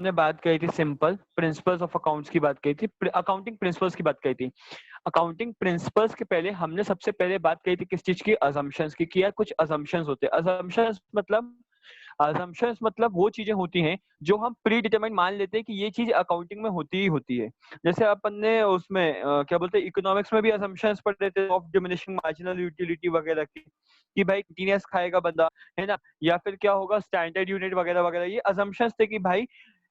हमने बात करी थी सिंपल प्रिंसिपल्स ऑफ अकाउंट्स की बात करी थी, अकाउंटिंग प्रिंसिपल्स की बात करी थी। अकाउंटिंग प्रिंसिपल्स के पहले हमने सबसे पहले बात करी थी किस चीज की, असम्पशंस की। किया कुछ असम्पशंस होते हैं। असम्पशंस मतलब वो चीजें होती हैं जो हम प्री डिटरमाइंड मान लेते हैं कि ये चीज अकाउंटिंग में होती ही होती है। जैसे अपन ने उसमें क्या बोलते हैं, इकोनॉमिक्स में भी असम्पशंस पढ़ रहे थे ऑफ डिमिनिशिंग मार्जिनल यूटिलिटी वगैरह की, कि भाई कंटीन्यूअस खाएगा बंदा, है ना, या फिर क्या होगा स्टैंडर्ड यूनिट वगैरह वगैरह। ये असम्पशंस थे कि भाई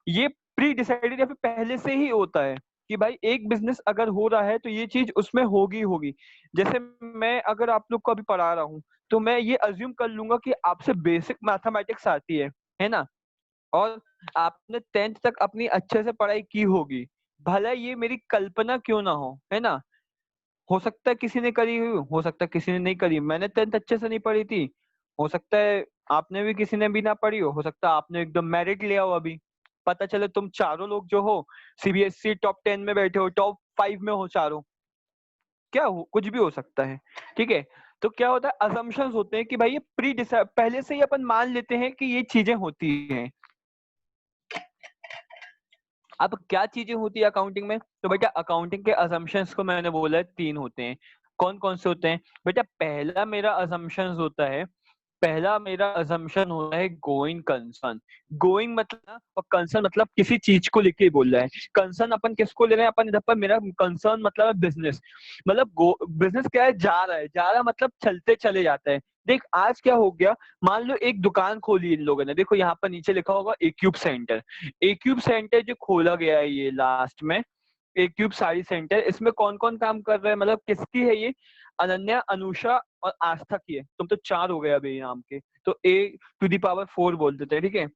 ये प्री डिसाइडेड या फिर पहले से ही होता है कि भाई एक बिजनेस अगर हो रहा है तो ये चीज उसमें होगी होगी। जैसे मैं अगर आप लोग को अभी पढ़ा रहा हूँ तो मैं ये अज्यूम कर लूंगा कि आपसे बेसिक मैथमेटिक्स आती है ना, और आपने 10th तक अपनी अच्छे से पढ़ाई की होगी, भला ये मेरी कल्पना क्यों ना हो, है ना। हो सकता है किसी ने करी हुई, हो सकता है किसी ने नहीं करी। मैंने 10th अच्छे से नहीं पढ़ी थी, हो सकता है आपने भी किसी ने भी ना पढ़ी हो सकता है आपने एकदम मेरिट लिया हो, अभी पता चले तुम चारों लोग जो हो सीबीएसई टॉप 10 में बैठे हो, टॉप 5 में हो चारों, क्या हो, कुछ भी हो सकता है। ठीक है, तो क्या होता है, असम्पशंस होते हैं कि भाई ये पहले से ही अपन मान लेते हैं कि ये चीजें होती हैं। अब क्या चीजें होती है अकाउंटिंग में, तो बेटा अकाउंटिंग के असम्पशंस को मैंने बोला है 3 होते हैं। कौन कौन से होते हैं बेटा? पहला मेरा असम्पशन होता है गोइंग कंसर्न। गोइंग मतलब और कंसर्न मतलब किसी चीज को लेके बोल रहा है। कंसर्न अपन किसको ले रहे हैं, अपन इधर पर मेरा कंसर्न मतलब है बिजनेस। मतलब बिजनेस क्या है, जा रहा मतलब चलते चले जाता है। देख आज क्या हो गया, मान लो एक दुकान खोली इन लोगों ने, देखो यहाँ पर नीचे लिखा होगा एक्यूब सेंटर। एक्यूब सेंटर जो खोला गया है ये लास्ट में, एक क्यूब साड़ी सेंटर, इसमें कौन कौन काम कर रहा है, मतलब किसकी है ये? अनन्या, अनुषा और आस्था की है। तुम तो 4 हो गए अभी नाम के, तो A⁴ बोल देते हैं। ठीक है,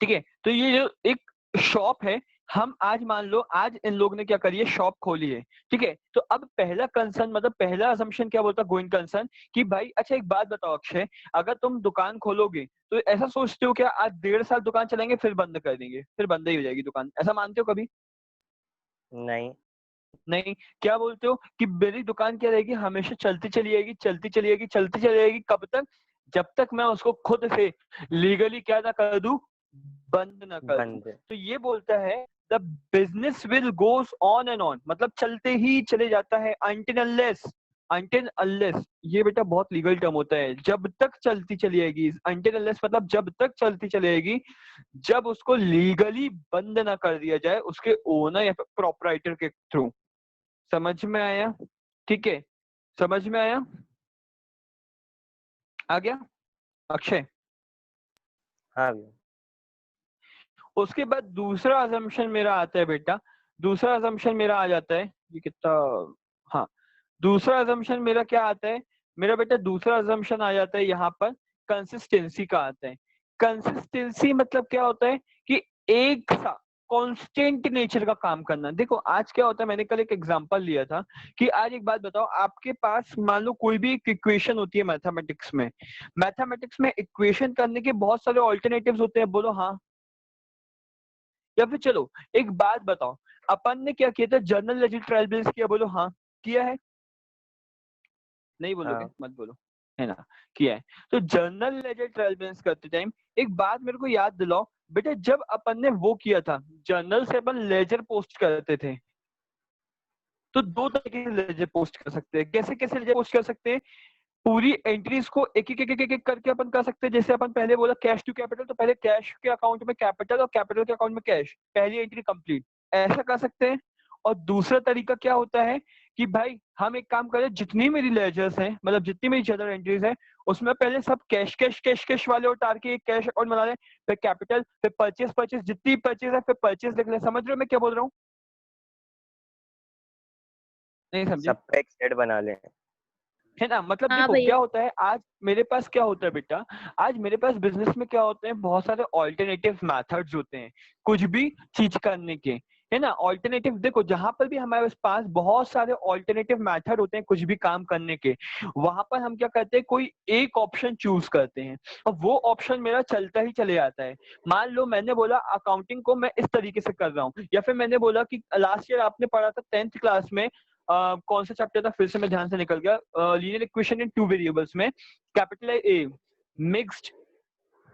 ठीक है, तो ये जो एक शॉप है, हम आज मान लो आज इन लोगों ने क्या करी है, शॉप खोली है। ठीक है, तो अब पहला कंसर्न मतलब पहला असम्पशन क्या बोलता है, गोइंग कंसर्न, कि भाई अच्छा एक बात बताओ अक्षय, अगर तुम दुकान खोलोगे तो ऐसा सोचते हो क्या आज 1.5 साल दुकान चलेंगे फिर बंद कर देंगे, फिर बंद ही हो जाएगी दुकान, ऐसा मानते हो कभी? नहीं। नहीं। क्या बोलते हो कि मेरी दुकान क्या रहेगी, हमेशा चलती चली जाएगी, चलती चली जाएगी, चलती चली जाएगी, कब तक? जब तक मैं उसको खुद से लीगली क्या ना कर दूं, बंद ना कर दूं। बंद। तो ये बोलता है the business will goes on and on, मतलब चलते ही चले जाता है, अनटिल अनलेस, ये बेटा बहुत लीगल टर्म होता है, जब तक चलती चली जाएगी। अनटिल अनलेस मतलब जब तक चलती चली जाएगी, जब उसको लीगली बंद ना कर दिया जाए उसके ओनर या प्रोपराइटर के थ्रू। समझ में आया? ठीक है, समझ में आया, आ गया अक्षय? हाँ भैया। उसके बाद दूसरा असम्पशन मेरा आता है बेटा, दूसरा असम्पशन मेरा आ जाता है, ये कितना, हाँ, दूसरा असम्पशन मेरा क्या आता है मेरा बेटा, दूसरा असम्पशन आ जाता है यहाँ पर कंसिस्टेंसी का आता है। कंसिस्टेंसी मतलब क्या होता है कि एक सा कांस्टेंट नेचर का काम करना। देखो आज क्या होता है, मैंने कल एक एग्जांपल लिया था कि आज एक बात बताओ, आपके पास मान लो कोई भी एक इक्वेशन होती है मैथमेटिक्स में, मैथमेटिक्स में इक्वेशन करने के बहुत सारे ऑल्टरनेटिव्स होते हैं, बोलो हाँ। या फिर चलो एक बात बताओ, अपन ने क्या किया था, जर्नल लेजर ट्रायल बैलेंस किया, बोलो हाँ, किया है? नहीं बोलोगे हाँ। मत बोलो, है ना, किया है। तो जर्नल लेजर ट्रायल बैलेंस करते टाइम एक बात मेरे को याद दिलाओ बेटा, जब अपन ने वो किया था जर्नल से अपन लेजर पोस्ट करते थे, तो 2 तरीके से लेजर पोस्ट कर सकते हैं। कैसे कैसे लेजर पोस्ट कर सकते हैं? पूरी एंट्रीज को एक एक करके अपन कर सकते हैं। जैसे अपन पहले बोला कैश टू कैपिटल, तो पहले कैश के अकाउंट में कैपिटल और कैपिटल के अकाउंट में कैश, पहली एंट्री कंप्लीट, ऐसा कर सकते हैं। और दूसरा तरीका क्या होता है कि भाई हम एक काम करें, जितनी मेरी लेजर्स हैं, मतलब जितनी मेरी जनरल एंट्रीज हैं, उसमें पहले सब कैश कैश कैश कैश वाले उतार के एक कैश अकाउंट बना लें, फिर कैपिटल, फिर परचेस परचेस, जितनी परचेस है फिर परचेस लिख लें। समझ रहे हो मैं क्या बोल रहा हूँ? नहीं समझे? सबका एक सेट बना ले। है ना, मतलब हाँ देखो भैया। क्या होता है, आज मेरे पास क्या होता है बेटा, आज मेरे पास बिजनेस में क्या होते हैं, बहुत सारे ऑल्टरनेटिव मेथड्स होते हैं कुछ भी चीज करने के, है ना। ऑल्टरनेटिव देखो, जहां पर भी हमारे पास बहुत सारे ऑल्टरनेटिव मेथड होते हैं कुछ भी काम करने के, वहां पर हम क्या करते हैं, कोई एक ऑप्शन चूज करते हैं और वो ऑप्शन मेरा चलता ही चले जाता है। मान लो मैंने बोला अकाउंटिंग को मैं इस तरीके से कर रहा हूँ, या फिर मैंने बोला कि लास्ट ईयर आपने पढ़ा था 10th क्लास में, कौन सा चैप्टर था फिर से मैं ध्यान से निकल गया, लीनियर इक्वेशन इन 2 वेरिएबल्स में, capital A, mixed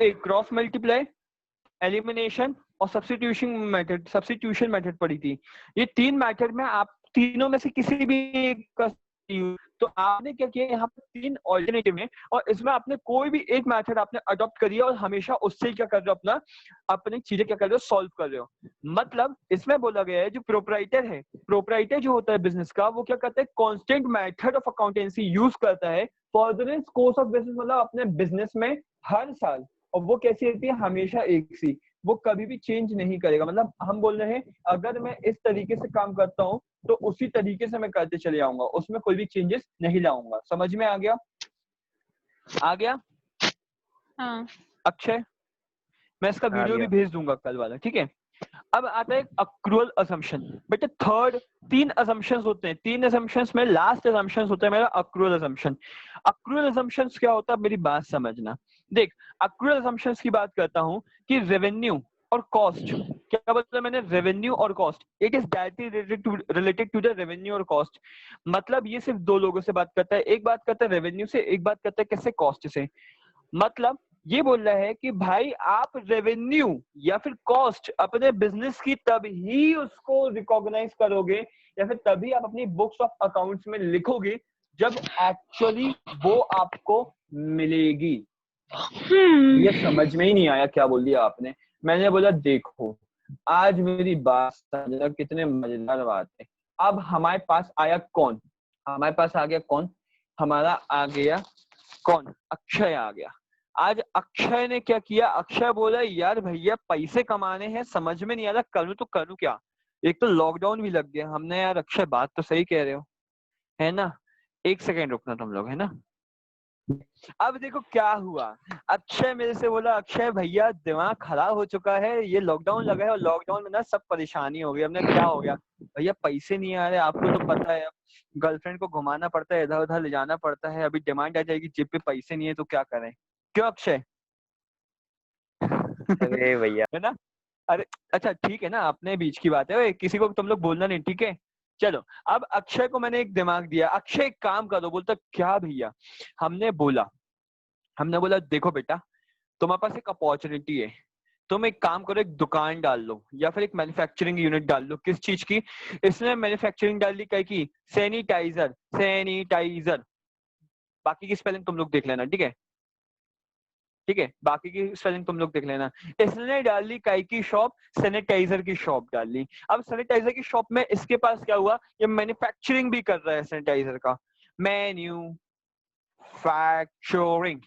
A, cross multiply, elimination और सब्स्टिट्यूशन मेथड पढ़ी थी। ये 3 मेथड में आप तीनों में से किसी भी एक का तो आपने क्या किया, यहाँ पर 3 ऑल्टरनेटिव है और इसमें आपने कोई भी एक मेथड आपने अडॉप्ट करी है और हमेशा उससे क्या कर रहे हो, अपनी चीजें क्या कर रहे हो, सॉल्व कर रहे हो। मतलब इसमें बोला गया है जो प्रोपराइटर जो होता है बिजनेस का, वो क्या करता है, constant method of accountancy use करता है फॉर कोर्स ऑफ बिजनेस, मतलब अपने बिजनेस में हर साल। और वो कैसी रहती है, हमेशा एक सी, वो कभी भी चेंज नहीं करेगा। मतलब हम बोल रहे हैं अगर मैं इस तरीके से काम करता हूँ तो उसी तरीके से मैं करते चले जाऊंगा, उसमें कोई भी चेंजेस नहीं लाऊंगा। समझ में आ गया? हाँ। अक्षय, मैं इसका हाँ वीडियो भी भैया। भेज दूंगा कल वाला, ठीक है। अब आता है अक्रूअल असम्पशन। बेटा थर्ड 3 असम्पशंस होते हैं, 3 असम्पशंस में लास्ट असम्पशंस होता है मेरा अक्रूअल असम्पशन। अक्रूअल असम्पशंस क्या होता है, मेरी बात समझना। देख, अक्रूअल असम्पशंस की बात करता हूं कि रेवेन्यू और कॉस्ट, क्या बोला मैंने, रेवेन्यू और cost, it is directly related to the revenue और कॉस्ट। मतलब ये सिर्फ 2 लोगों से बात करता है, एक बात करता है रेवेन्यू से, एक बात करता है किससे, कॉस्ट से। मतलब ये बोल रहा है कि भाई आप रेवेन्यू या फिर कॉस्ट अपने बिजनेस की तब ही उसको रिकॉग्नाइज करोगे या फिर तभी आप अपनी बुक्स ऑफ अकाउंट्स में लिखोगे जब एक्चुअली वो आपको मिलेगी। ये समझ में ही नहीं आया क्या बोल दिया आपने। मैंने बोला देखो, आज मेरी बात समझना, कितने मजेदार बात है। अब हमारे पास आया कौन, हमारे पास आ गया कौन, हमारा आ गया कौन, अक्षय आ गया। आज अक्षय ने क्या किया, अक्षय बोला यार भैया पैसे कमाने हैं, समझ में नहीं आ रहा करूँ तो करूँ क्या। एक तो लॉकडाउन भी लग गया। हमने यार अक्षय बात तो सही कह रहे हो, है ना। 1 सेकेंड रुकना तुम लोग, है ना। अब देखो क्या हुआ, अक्षय मेरे से बोला अक्षय भैया दिमाग खराब हो चुका है, ये लॉकडाउन लगा है और लॉकडाउन में ना सब परेशानी हो गई। हमने क्या हो गया भैया, पैसे नहीं आ रहे, आपको तो पता है, गर्लफ्रेंड को घुमाना पड़ता है, इधर उधर ले जाना पड़ता है, अभी डिमांड आ जाएगी, जेब पे पैसे नहीं है तो क्या करें। क्यों अक्षय? अरे भैया। है ना। अरे अच्छा ठीक है ना, अपने बीच की बात है, ओए किसी को तुम लोग बोलना नहीं, ठीक है। चलो, अब अक्षय को मैंने एक दिमाग दिया, अक्षय एक काम करो। बोलता क्या भैया, हमने बोला देखो बेटा, तुम्हारे पास एक अपॉर्चुनिटी है, तुम एक काम करो, एक दुकान डाल लो या फिर एक मैन्युफैक्चरिंग यूनिट डाल लो। किस चीज की? इसने मैन्युफैक्चरिंग डाल दी, क्या की, सैनिटाइजर। बाकी की स्पेलिंग तुम लोग देख लेना, ठीक है, ठीक है, बाकी की स्पेलिंग तुम लोग देख लेना। इसने डाल ली काय की शॉप, सैनिटाइजर की शॉप डाल ली। अब सैनिटाइजर की शॉप में इसके पास क्या हुआ, ये मैन्युफैक्चरिंग भी कर रहा है सैनिटाइजर का, मैन्युफैक्चरिंग,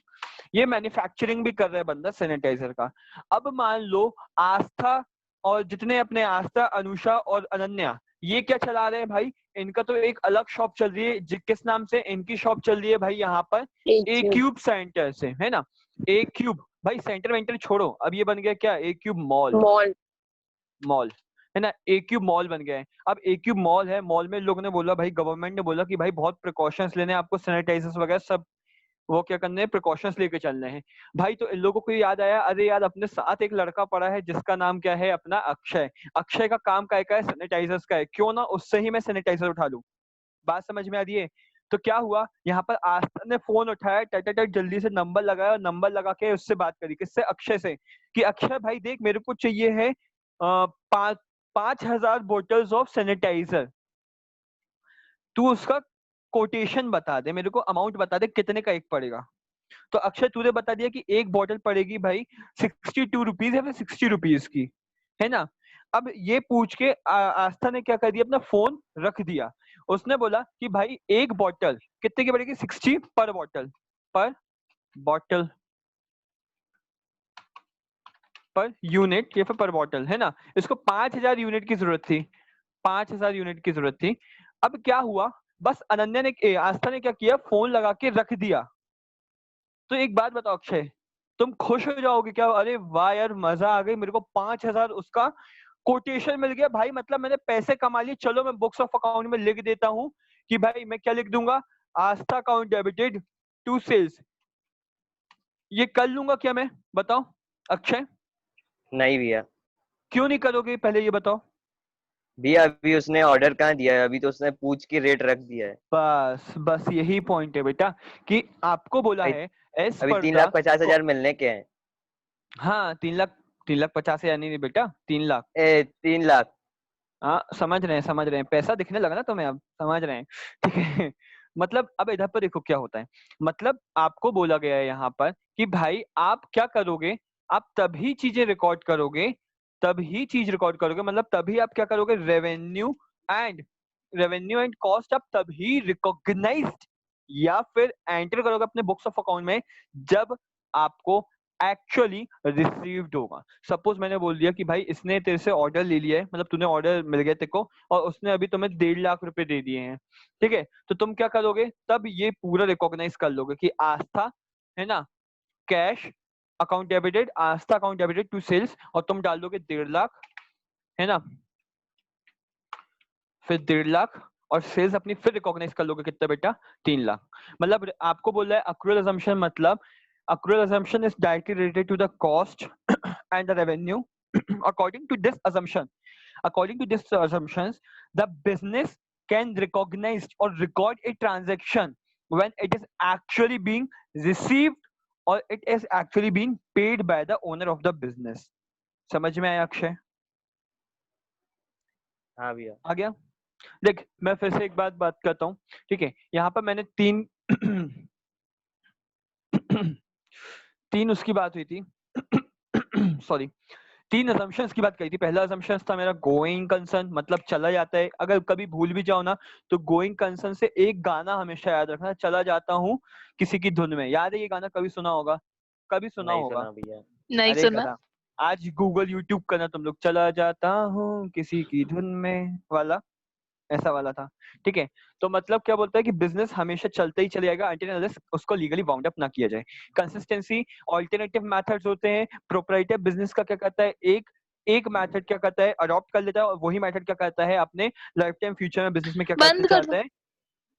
ये मैन्युफैक्चरिंग भी कर रहा है बंदा सैनिटाइजर का। अब मान लो आस्था और जितने अपने आस्था, अनुषा और अनन्या, ये क्या चला रहे हैं भाई, इनका तो एक अलग शॉप चल रही है। किस नाम से इनकी शॉप चल रही है भाई, यहाँ पर ए क्यूब सेंटर से, है ना। ए क्यूब भाई, सेंटर वेंटर छोड़ो, अब ये बन गया क्या, ए क्यूब मॉल है ना, ए क्यूब मॉल बन गया है। अब ए क्यूब मॉल है, मॉल में लोगों ने बोला भाई, गवर्नमेंट ने बोला कि भाई बहुत प्रिकॉशंस लेने हैं आपको, सैनिटाइजर्स वगैरह सब वो क्या करने हैं, प्रिकॉशंस लेके चलने हैं भाई। तो इन लोगों को याद आया, अरे यार अपने साथ एक लड़का पड़ा है जिसका नाम क्या है, अपना अक्षय। अक्षय का काम क्या है, सैनिटाइजर्स का है, क्यों ना उससे ही मैं सैनिटाइजर उठा लूं। बात समझ में आ रही है। तो क्या हुआ, यहाँ पर आस्था ने फोन उठाया, टट जल्दी से नंबर लगाया और नंबर लगा के उससे बात करी, किससे, अक्षय से, कि अक्षय भाई देख मेरे को चाहिए है 5,000 बोटल्स ऑफ सैनिटाइजर, तू उसका कोटेशन बता दे मेरे को, अमाउंट बता दे कितने का एक पड़ेगा। तो अक्षय तूने बता दिया कि एक बॉटल पड़ेगी भाई 62 रुपीज या फिर 60 रुपीज की, है ना। अब ये पूछ के आस्था ने क्या कर दिया, अपना फोन रख दिया। उसने बोला कि भाई एक बॉटल कितने की पड़ेगी, 60 पर बॉटल, पर बॉटल, पर यूनिट या फिर पर बॉटल, है ना। इसको 5,000 यूनिट की जरूरत थी, 5,000 यूनिट की जरूरत थी। अब क्या हुआ, बस अनन्या ने, आस्था ने क्या किया, फोन लगा के रख दिया। तो एक बात बताओ अक्षय, तुम खुश हो जाओगे क्या, अरे वाह यार मजा आ गई, मेरे को 5,000 उसका कोटेशन मिल गया भाई, मतलब मैंने पैसे कमा लिए। चलो मैं बुक्स ऑफ अकाउंट में लिख देता हूँ कि भाई मैं क्या लिख दूंगा, आस्था अकाउंट डेबिटेड टू सेल्स। ये कर लूंगा क्या मैं, बताओ अक्षय? नहीं भैया। क्यों नहीं करोगे, पहले ये बताओ। भैया अभी उसने ऑर्डर कहाँ दिया है, अभी तो उसने पूछ के रेट रख दिया है। बस बस यही पॉइंट है बेटा, कि आपको बोला है एज अभी पर 3,50,000 मिलने के हैं। हाँ 3 लाख 3,50,000 नहीं बेटा, 3 लाख। 3 लाख। हाँ समझ रहे हैं, पैसा दिखने लगा ना तुम्हें, अब समझ रहे हैं, ठीक है। मतलब अब इधर पर देखो क्या होता है, मतलब आपको बोला गया है यहाँ पर कि भाई आप क्या करोगे, आप तभी चीजें रिकॉर्ड करोगे, तभी चीज रिकॉर्ड करोगे, मतलब तभी आप क्या करोगे, रेवेन्यू एंड कॉस्ट आप तभी रिकॉग्नाइज्ड या फिर एंटर करोगे अपने बुक्स ऑफ अकाउंट में जब आपको एक्चुअली रिसीव्ड होगा। सपोज मैंने बोल दिया कि भाई इसने तेरे से ऑर्डर ले लिया है, मतलब तूने ऑर्डर मिल गया तेरे को और उसने अभी तुम्हें 1.5 लाख रुपए दे दिए हैं, ठीक है, तो तुम क्या करोगे, तब ये पूरा रिकॉग्नाइज कर लोगे कि आस्था है ना, cash account debited, Aastha account debited to sales, और तुम डाल दोगे 1.5 लाख, है ना, फिर 1.5 लाख, और सेल्स अपनी फिर रिकॉग्नाइज कर लोगे कितना बेटा, 3 लाख। मतलब आपको बोल रहा है अक्रूअल असम्पशन, मतलब accrual assumption is directly related to the cost and the revenue. according to this assumptions, the business can recognize or record a transaction when it is actually being received or it is actually being paid by the owner of the business. समझ में आया अक्षय? हाँ भैया। आ गया? देख मैं फिर से एक बात करता हूँ, ठीक है, यहाँ पर मैंने तीन उसकी बात हुई थी सॉरी 3 assumptions की बात करी थी। पहला assumption था मेरा गोइंग कंसर्न, मतलब चला जाता है, अगर कभी भूल भी जाओ ना तो गोइंग कंसर्न से एक गाना हमेशा याद रखना, चला जाता हूँ किसी की धुन में। याद है ये गाना, कभी सुना होगा, कभी सुना नहीं होगा? सुना भैया। नहीं अरे सुना। गधा, आज गूगल यूट्यूब करना तुम लोग, चला जाता हूँ किसी की धुन में वाला, ऐसा वाला था, ठीक है। तो मतलब क्या बोलता है कि बिजनेस हमेशा चलते ही चले जाएगा until unless उसको लीगली बाउंड अप ना किया जाए। कंसिस्टेंसी, ऑल्टरनेटिव मेथड्स होते हैं, प्रोप्राइटर बिजनेस का क्या कहता है, एक मेथड क्या कहता है अडॉप्ट कर लेता है, और वही मेथड क्या कहता है अपने लाइफ टाइम फ्यूचर में बिजनेस में क्या करते बंद कर जाता दो। है,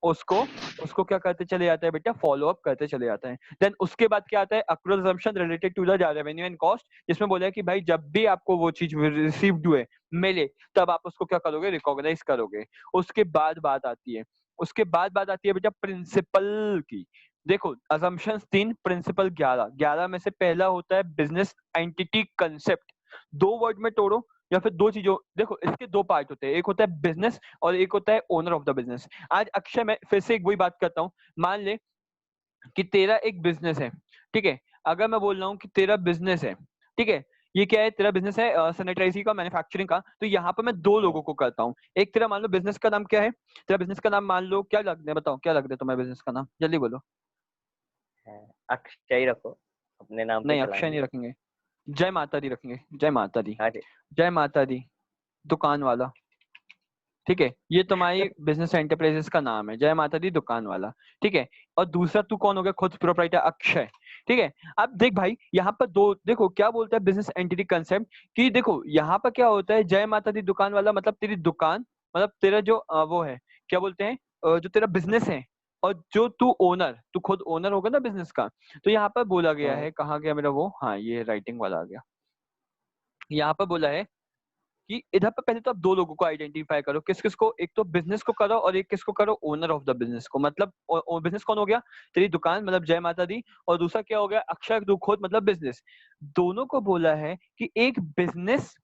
उसको उसको क्या करते चले जाता है बेटा, फॉलो अप करते चले जाता है। देन उसके बाद क्या आता है, accrual assumption related to the revenue and cost, जिसमें बोला है कि भाई जब भी आपको वो चीज रिसीव्ड हुए मिले तब आप उसको क्या करोगे, रिकॉग्नाइज करोगे। उसके बाद बात आती है बेटा प्रिंसिपल की। देखो असम्पशंस 3, प्रिंसिपल 11। 11 में से पहला होता है बिजनेस एंटिटी कंसेप्ट। 2 वर्ड में तोड़ो या फिर 2 चीजों, देखो इसके 2 पार्ट होते हैं, एक होता है बिजनेस और एक होता है ओनर ऑफ द बिजनेस। आज अक्षय मैं फिर से एक वही बात करता हूँ, मान ले कि तेरा एक बिजनेस है, ठीक है, अगर मैं बोल रहा हूँ कि तेरा बिजनेस है, ठीक है, ये क्या है, तेरा बिजनेस है सैनिटाइजर का, मैन्युफैक्चरिंग का, तो यहाँ पर मैं 2 लोगों को करता हूँ। एक तेरा मान लो बिजनेस का नाम क्या है, तेरा बिजनेस का नाम मान लो क्या लग रहा है, बताओ क्या लग रहा है तुम्हारे बिजनेस का नाम, जल्दी बोलो। अक्षय ही रखो, अपने नाम पे नहीं अक्षय चलाएंगे। नहीं रखेंगे, जय माता दी रखेंगे, जय माता दी, हाँ जी। जय माता दी दुकान वाला, ठीक है, ये तुम्हारी बिजनेस एंटरप्राइजेस का नाम है, जय माता दी दुकान वाला, ठीक है। और दूसरा तू कौन हो गया, खुद प्रोप्राइटर अक्षय, ठीक है। अब देख भाई यहाँ पर 2, देखो क्या बोलता है बिजनेस एंटिटी कंसेप्ट, कि देखो यहाँ पर क्या होता है, जय माता दी दुकान वाला मतलब तेरी दुकान, मतलब तेरा जो वो है, क्या बोलते हैं, जो तेरा बिजनेस है, और जो तू खुद ओनर होगा ना बिजनेस का। तो यहाँ पर बोला गया है, कहाँ गया मेरा वो, हाँ ये राइटिंग वाला आ गया, यहाँ पर बोला है कि इधर पर पहले तो आप 2 लोगों को आइडेंटिफाई करो, किस किस को, एक तो बिजनेस को करो और एक किसको करो, ओनर ऑफ द बिजनेस को। मतलब बिजनेस कौन हो गया, तेरी दुकान मतलब जय माता दी, और दूसरा क्या हो गया, अक्षय तू खुद मतलब बिजनेस। दोनों को बोला है कि एक बिजनेस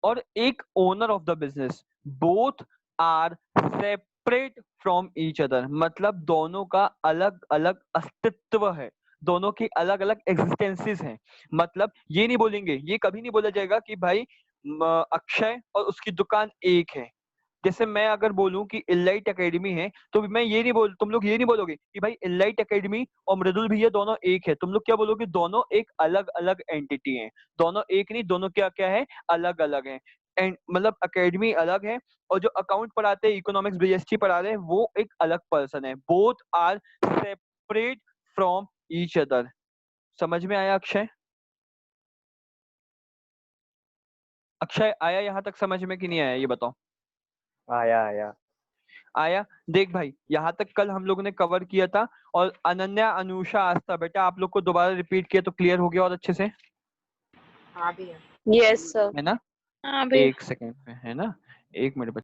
और एक owner of the business, both are separate from each other, मतलब दोनों का अलग अलग अस्तित्व है, दोनों की अलग अलग एग्जिस्टेंसेस हैं। मतलब ये नहीं बोलेंगे, ये कभी नहीं बोला जाएगा कि भाई अक्षय और उसकी दुकान एक है। जैसे मैं अगर बोलूं कि इलाइट एकेडमी है, तो मैं ये नहीं बोल, तुम लोग ये नहीं बोलोगे कि भाई इलाइट एकेडमी और मृदुल भैया दोनों एक है, तुम लोग क्या बोलोगे, दोनों एक अलग अलग एंटिटी हैं। दोनों एक नहीं, दोनों क्या क्या है, अलग अलग है। मतलब एकेडमी अलग है, और जो अकाउंट पढ़ाते हैं, इकोनॉमिक्स बीएसटी पढ़ा रहे हैं, वो एक अलग पर्सन है। Both are separate from each other. समझ में आया अक्षय? अक्षय आया यहाँ तक समझ में कि नहीं आया, ये बताओ। आया आया। आया? देख भाई यहाँ तक कल हम लोगों ने कवर किया था, और अनन्या, अनुषा, आस्था, बेटा आप लोग को दोबारा रिपीट किया तो क्लियर हो गया और अच्छे से, हाँ भैया। Yes sir. है ना? हाँ भैया। 1 सेकेंड में, है ना, 1 मिनट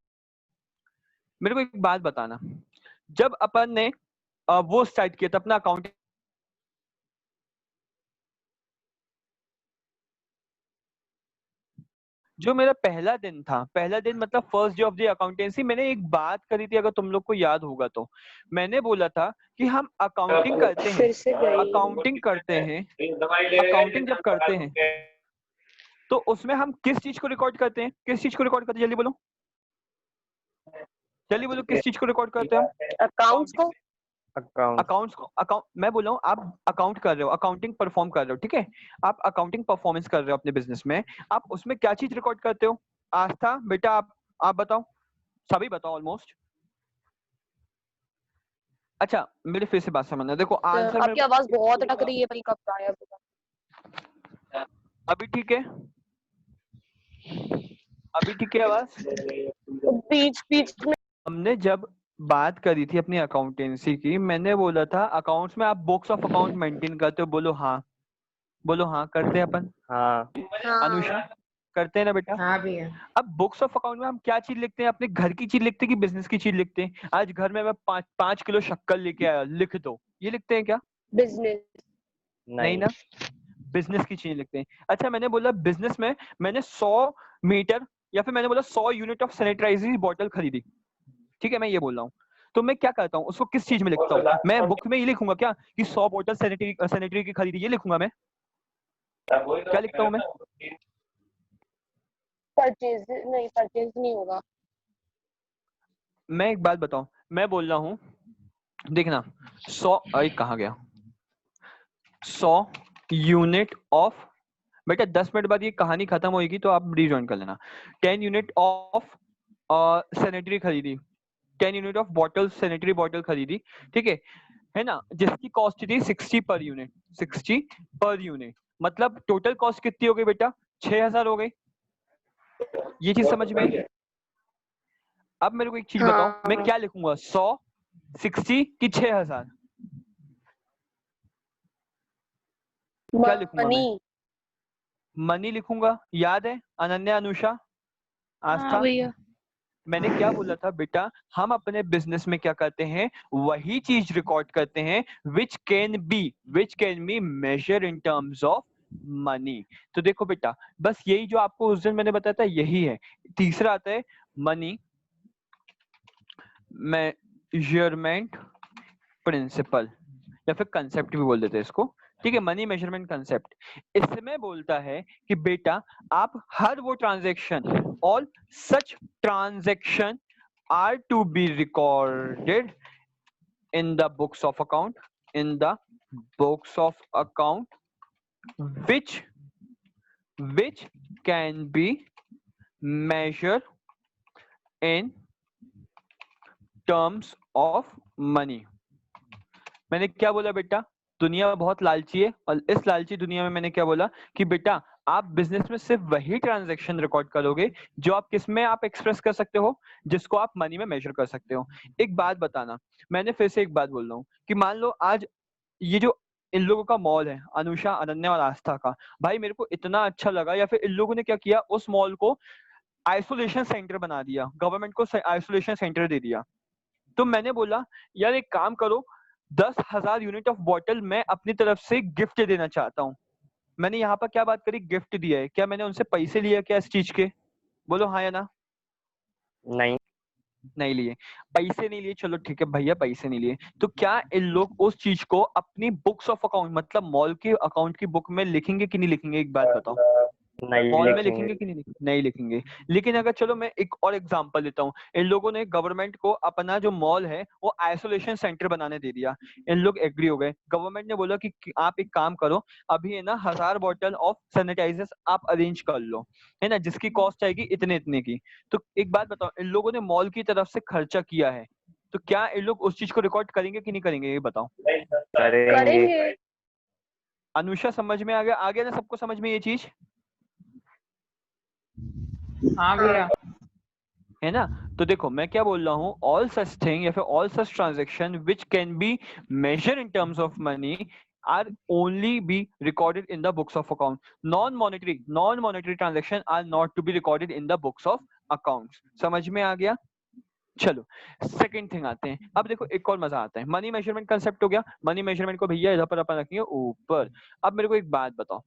मेरे को एक बात बताना, जब अपन ने वो स्टार्ट किया था, अपना अकाउंटिंग जो मेरा पहला दिन था, पहला दिन मतलब first day of the accountancy, मैंने एक बात करी थी, अगर तुम लोग को याद होगा तो मैंने बोला था कि हम अकाउंटिंग करते हैं, फिर से गई। अकाउंटिंग करते हैं, अकाउंटिंग जब करते हैं तो उसमें हम किस चीज को रिकॉर्ड करते हैं, किस चीज को रिकॉर्ड करते हैं, जल्दी बोलो, जल्दी बोलो, किस चीज को रिकॉर्ड करते हैं हम? अकाउंट्स को। अकाउंट अकाउंट्स को, अकाउंट मैं बोल रहा हूँ, आप अकाउंट कर रहे हो, अकाउंटिंग परफॉर्म कर रहे हो, ठीक है, आप अकाउंटिंग परफॉर्मेंस कर रहे हो अपने बिजनेस में, आप उसमें क्या चीज रिकॉर्ड करते हो? आस्था बेटा आप बताओ, सभी बताओ ऑलमोस्ट। अच्छा मेरे फिर से बात समझना, देखो आंसर आपकी आवाज बहुत अटक रही है, भाई कब गायब होगा? अभी ठीक है, अभी ठीक है आवाज? बीच बीच में हमने जब बात करी थी अपनी अकाउंटेंसी की, मैंने बोला था अकाउंट्स में आप बुक्स ऑफ अकाउंट मेंटेन करते हो, बोलो हाँ, बोलो हाँ करते हैं अपन। हाँ अनुषा करते हैं ना बेटा? हाँ भैया। अब बुक्स ऑफ अकाउंट में हम क्या चीज लिखते हैं, अपने घर की चीज लिखते हैं कि बिजनेस की चीज लिखते हैं? आज घर में मैं 5 किलो शक्कर लेके आया, लिख दो, ये लिखते हैं क्या? बिजनेस। नहीं ना, बिजनेस की चीज लिखते हैं। अच्छा मैंने बोला बिजनेस में मैंने 100 मीटर या फिर मैंने बोला 100 यूनिट ऑफ सैनिटाइजर बॉटल खरीदी, ठीक है, मैं ये बोल रहा हूँ, तो मैं क्या करता हूँ, उसको किस चीज में लिखता हूँ? मैं बुक में ये लिखूंगा क्या कि 100 बोतल सैनिटरी की खरीदी, ये लिखूंगा मैं? क्या लिखता हूँ मैं? परचेज नहीं, परचेज नहीं होगा। मैं एक बात बताऊं, मैं बोल रहा हूँ, देखना 100 कहाँ गया, 100 यूनिट ऑफ, बेटा 10 मिनट बाद ये कहानी खत्म होगी तो आप रिजॉइन कर लेना। 10 यूनिट ऑफ सैनिटरी खरीदी, 10 unit of bottle sanitary bottle खरीदी, ठीक है ना, जिसकी कॉस्ट थी 60 पर यूनिट, 60 पर यूनिट, मतलब टोटल कॉस्ट कितनी हो गई बेटा? 6000 हो गई। ये चीज समझ में आई? अब मेरे को एक चीज बताओ, मैं क्या लिखूंगा, 100, 60 की 6000? क्या लिखूंगा मैं? मनी लिखूंगा, याद है अनन्या, अनुषा, आस्था? भैया। मैंने क्या बोला था बेटा, हम अपने बिजनेस में क्या करते हैं, वही चीज रिकॉर्ड करते हैं which can be measure in terms of money. तो देखो बेटा, बस यही जो आपको उस दिन मैंने बताया था यही है। तीसरा आता है मनी मेजरमेंट प्रिंसिपल, या फिर कंसेप्ट भी बोल देते हैं इसको, ठीक है, मनी मेजरमेंट कंसेप्ट। इसमें बोलता है कि बेटा आप हर वो transaction, all such transaction are to be recorded in the books of account, in the books of account which can be measured in terms of money। मैंने क्या बोला बेटा, दुनिया बहुत लालची है, और इस लालची दुनिया में मैंने क्या बोला कि बेटा आप बिजनेस में सिर्फ वही ट्रांजैक्शन रिकॉर्ड करोगे जो आप किस में आप एक्सप्रेस कर सकते हो, जिसको आप मनी में मेजर कर सकते हो। एक बात बताना, मैंने फिर से एक बात बोल रहा हूँ कि मान लो आज ये जो इन लोगों का मॉल है, अनुषा, अनन्या और आस्था का, भाई मेरे को इतना अच्छा लगा, या फिर इन लोगों ने क्या किया, उस मॉल को आइसोलेशन सेंटर बना दिया, गवर्नमेंट को आइसोलेशन सेंटर दे दिया। तो मैंने बोला यार एक काम करो, 10,000 यूनिट ऑफ बॉटल मैं अपनी तरफ से गिफ्ट देना चाहता हूँ। मैंने यहाँ पर क्या बात करी, गिफ्ट दिया है, क्या मैंने उनसे पैसे लिए क्या इस चीज के? बोलो हाँ या ना। नहीं नहीं लिए, पैसे नहीं लिए, चलो ठीक है भैया पैसे नहीं लिए, तो क्या इन लोग उस चीज को अपनी बुक्स ऑफ अकाउंट मतलब मॉल के अकाउंट की बुक में लिखेंगे कि नहीं लिखेंगे? एक बात बताओ, नहीं मॉल में लिखेंगे। लिखेंगे कि नहीं लिखेंगे? नहीं लिखेंगे। लेकिन अगर चलो मैं एक और एग्जांपल देता हूँ, इन लोगों ने गवर्नमेंट को अपना जो मॉल है वो आइसोलेशन सेंटर बनाने दे दिया, इन लोग एग्री हो गए, गवर्नमेंट ने बोला कि आप एक काम करो, अभी है ना 1000 बॉटल ऑफ सैनिटाइजर्स आप अरेंज कर लो, है ना, जिसकी कॉस्ट आएगी इतने इतने की। तो एक बात बताओ, इन लोगों ने मॉल की तरफ से खर्चा किया है, तो क्या इन लोग उस चीज को रिकॉर्ड करेंगे कि नहीं करेंगे, ये बताओ। करेंगे। अनुषा समझ में आ गया ना सबको समझ में ये चीज? हाँ भैया। है ना? तो देखो मैं क्या बोल रहा हूँ, ऑल सच थिंग या फिर all such transaction which can be measure in terms of money are only be recorded in the books of account. Non monetary transaction are not to be recorded in the books of accounts. समझ में आ गया? चलो second thing आते हैं। अब देखो एक और मजा आता है, मनी मेजरमेंट कंसेप्ट हो गया, मनी मेजरमेंट को भैया इधर पर अपन रखेंगे ऊपर। अब मेरे को एक बात बताओ,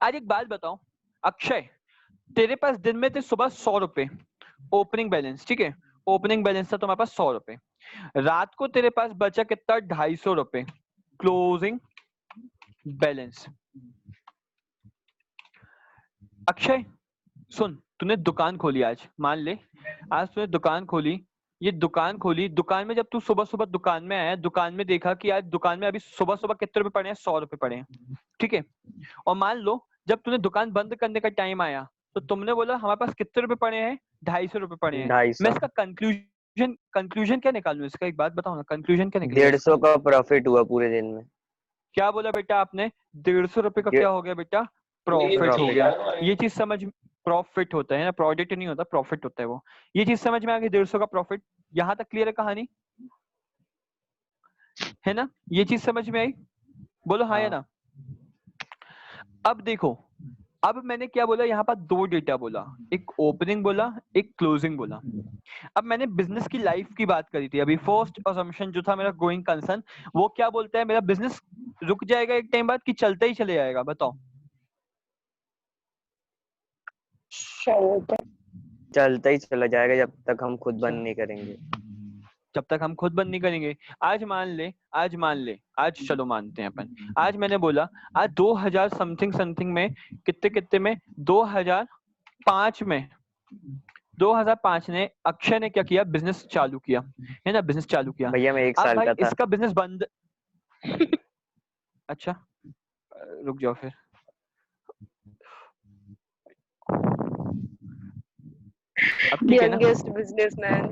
आज एक बात बताओ अक्षय, तेरे पास दिन में थे सुबह 100 रुपए ओपनिंग बैलेंस, ठीक है, ओपनिंग बैलेंस था तुम्हारे पास 100 रुपए। रात को तेरे पास बचा कितना, 250 रुपए क्लोजिंग बैलेंस। अक्षय सुन, तूने दुकान खोली आज, मान ले आज तूने दुकान खोली, ये दुकान खोली, दुकान में जब तू सुबह सुबह दुकान में आया, दुकान में देखा कि आज दुकान में अभी सुबह सुबह कितने रुपए पड़े हैं, 100 रुपए पड़े हैं, ठीक है। और मान लो जब तूने दुकान बंद करने का टाइम आया तो तुमने बोला हमारे पास कितने रुपए पड़े हैं, 250 रुपए पड़े हैं। मैं 250, इसका कंक्लूजन क्या निकालूं, इसका एक बात बताओ ना, कंक्लूजन क्या निकलेगा 150 का प्रॉफिट हुआ पूरे दिन में। क्या बोला बेटा आपने, 150 रुपए का क्या हो गया बेटा, प्रॉफिट हो प्रॉफिट। गया। ये चीज समझ, प्रॉफिट होता है ना, प्रोडक्ट नहीं होता, प्रॉफिट होता है वो। ये चीज समझ में आ गई, 150 का प्रॉफिट, यहाँ तक क्लियर है कहानी, है ना, ये चीज समझ में आई, बोलो हाँ या ना। अब देखो, अब मैंने क्या बोला, यहाँ पर दो डेटा बोला, एक ओपनिंग बोला, एक क्लोजिंग बोला। अब मैंने बिजनेस की लाइफ की बात करी थी अभी, फर्स्ट असम्पशन जो था मेरा गोइंग कंसर्न, वो क्या बोलता है, मेरा बिजनेस रुक जाएगा एक टाइम बाद कि चलता ही चले जाएगा, बताओ। चलता ही चला जाएगा जब तक हम खुद बंद नहीं करेंगे। जब तक हम खुद बंद नहीं करेंगे। आज मान ले, आज चलो मानते हैं अपन, आज मैंने बोला आज 2000 समथिंग में, कितने कितने में, 2005 में, 2005 ने अक्षय ने क्या किया, बिजनेस चालू किया, है ना, बिजनेस चालू किया। भैया मैं 1 अब साल भाई का था। इसका बिजनेस बंद अच्छा रुक जाओ फिर। अब ठीक है ना Youngest businessman.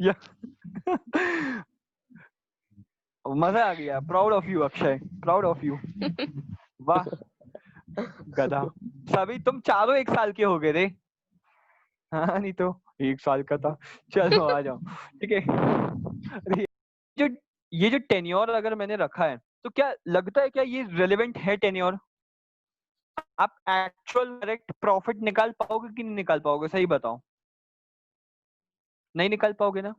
या मजा आ गया, proud of you Akshay, proud of you, वाह गधा। सभी तुम चारों 1 साल के हो गए रे, हाँ नहीं तो 1 साल का था। चलो आ जाओ, ठीक है। अरे ये जो टेन्योर अगर मैंने रखा है तो क्या लगता है क्या ये रेलेवेंट है टेन्योर, आप एक्चुअल डायरेक्ट प्रॉफिट निकाल पाओगे कि नहीं निकाल पाओगे, सही बताओ, नहीं निकाल पाओगे ना,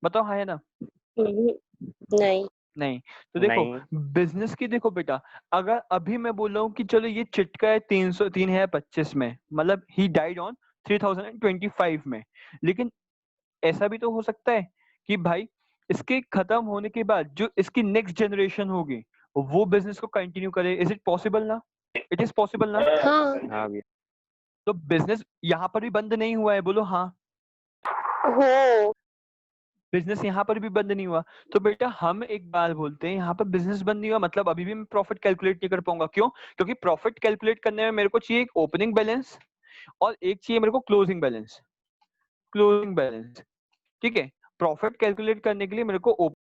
बताओ हाँ है ना। नहीं नहीं तो देखो नहीं। बिजनेस की, देखो बेटा, अगर अभी मैं बोल रहा हूँ कि चलो ये चिटका है 325 में, मतलब ही डाइड ऑन 3025 में, लेकिन ऐसा भी तो हो सकता है कि भाई इसके खत्म होने के बाद जो इसकी नेक्स्ट जनरेशन होगी वो बिजनेस को कंटिन्यू करे, इज इट पॉसिबल ना, इट इज पॉसिबल ना। हाँ हाँ भैया। तो बिजनेस यहाँ पर भी बंद नहीं हुआ है, बोलो हाँ, हो बिजनेस यहाँ पर भी बंद नहीं हुआ। तो बेटा हम एक बात बोलते हैं, यहाँ पर बिजनेस बंद नहीं हुआ मतलब अभी भी मैं प्रॉफिट कैलकुलेट नहीं कर पाऊंगा, क्यों, क्योंकि प्रॉफिट कैलकुलेट करने में मेरे को चाहिए एक ओपनिंग बैलेंस और एक चाहिए मेरे को क्लोजिंग बैलेंस, ठीक है। प्रॉफिट कैलकुलेट करने के लिए मेरे को